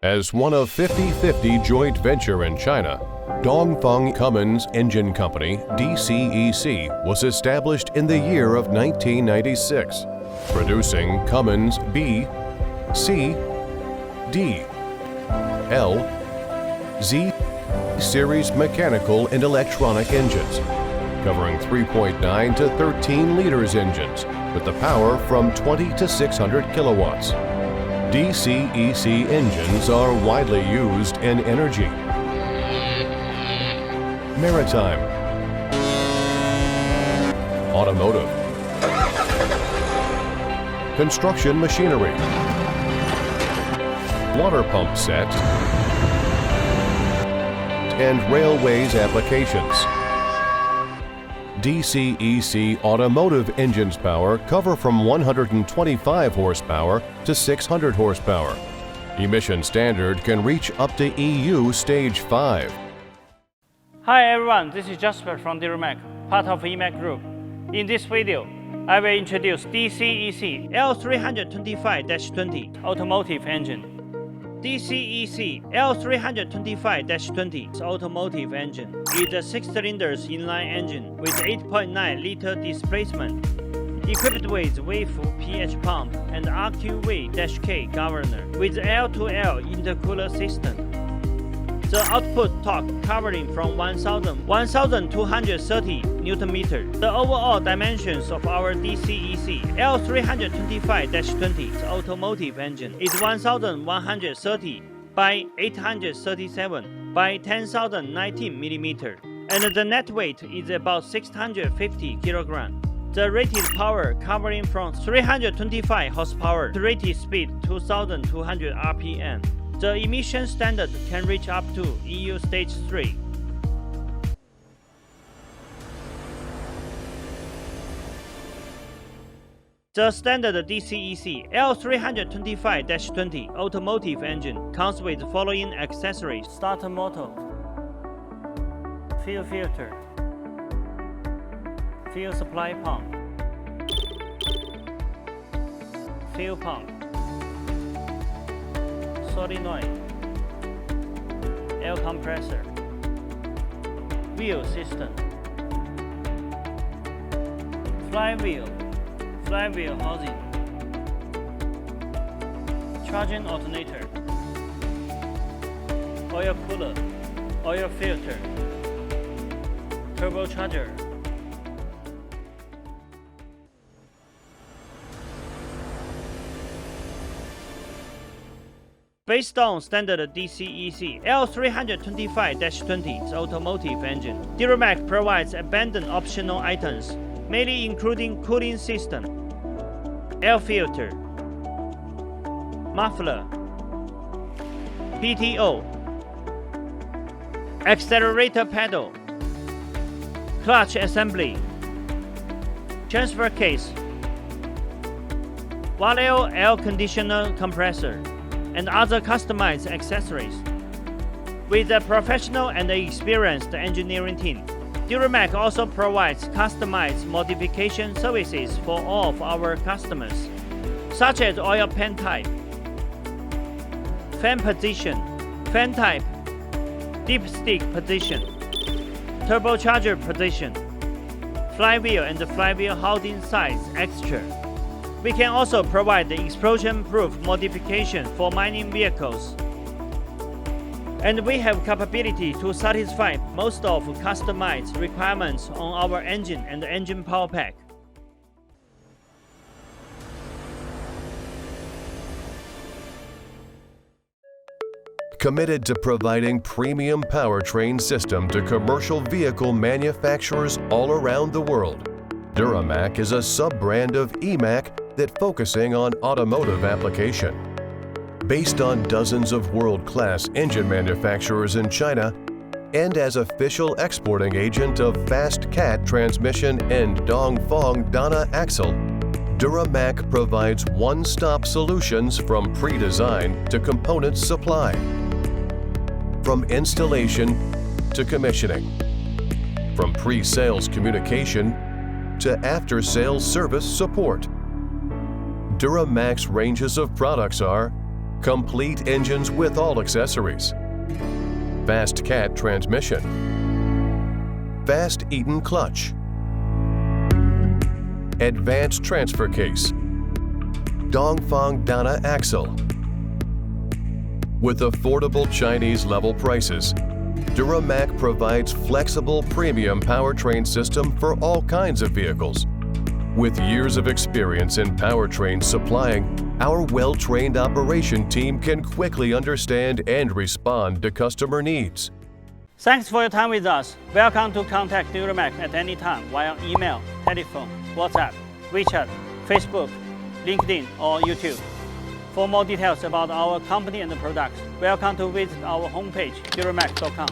As one of 50/50 joint venture in China, Dongfeng Cummins Engine Company, DCEC, was established in the year of 1996, producing Cummins B, C, D, L, Z series mechanical and electronic engines, covering 3.9 to 13 liters engines with the power from 20 to 600 kilowatts. DCEC engines are widely used in energy, maritime, automotive, construction machinery, water pump sets, and railways applications. DCEC automotive engines power cover from 125 horsepower to 600 horsepower. Emission standard can reach up to EU Stage 5. Hi everyone, this is Jasper from DuraMac, part of EMAC Group. In this video, I will introduce DCEC L325-20 automotive engine. DCEC L325-20 automotive engine is a 6-cylinder inline engine with 8.9-liter displacement, equipped with wave pH pump and RQV-K governor with L2L intercooler system. The output torque covering from 1,230 Nm. The overall dimensions of our DCEC L325-20 automotive engine is 1,130 by 837 by 10,019 mm, and the net weight is about 650 kg. The rated power covering from 325 horsepower to rated speed 2,200 RPM. The emission standard can reach up to EU Stage 3. The standard DCEC L325-20 automotive engine comes with the following accessories: starter motor, fuel filter, fuel supply pump, fuel pump, solenoid, air compressor, wheel system, flywheel housing, charging alternator, oil cooler, oil filter, turbocharger. Based on standard DCEC L325-20 automotive engine, DuraMac provides abundant optional items, mainly including cooling system, air filter, muffler, PTO, accelerator pedal, clutch assembly, transfer case, Valeo air conditioner compressor, and other customized accessories. With a professional and experienced engineering team, DuraMac also provides customized modification services for all of our customers, such as oil pan type, fan position, fan type, dipstick position, turbocharger position, flywheel and flywheel housing size extra. We can also provide the explosion-proof modification for mining vehicles. And we have capability to satisfy most of customized requirements on our engine and engine power pack. Committed to providing premium powertrain system to commercial vehicle manufacturers all around the world, DuraMac is a sub-brand of EMAC that focusing on automotive application. Based on dozens of world-class engine manufacturers in China, and as official exporting agent of Fast Cat transmission and Dongfeng Dana axle, DuraMac provides one-stop solutions from pre-design to component supply, from installation to commissioning, from pre-sales communication to after-sales service support. DuraMac's ranges of products are complete engines with all accessories, fast cat transmission, fast Eaton clutch, advanced transfer case, Dongfeng Dana axle. With affordable Chinese level prices, DuraMac provides flexible premium powertrain system for all kinds of vehicles. With years of experience in powertrain supplying, our well-trained operation team can quickly understand and respond to customer needs. Thanks for your time with us. Welcome to contact DuraMac at any time via email, telephone, WhatsApp, WeChat, Facebook, LinkedIn, or YouTube. For more details about our company and the products, welcome to visit our homepage, duramac.com.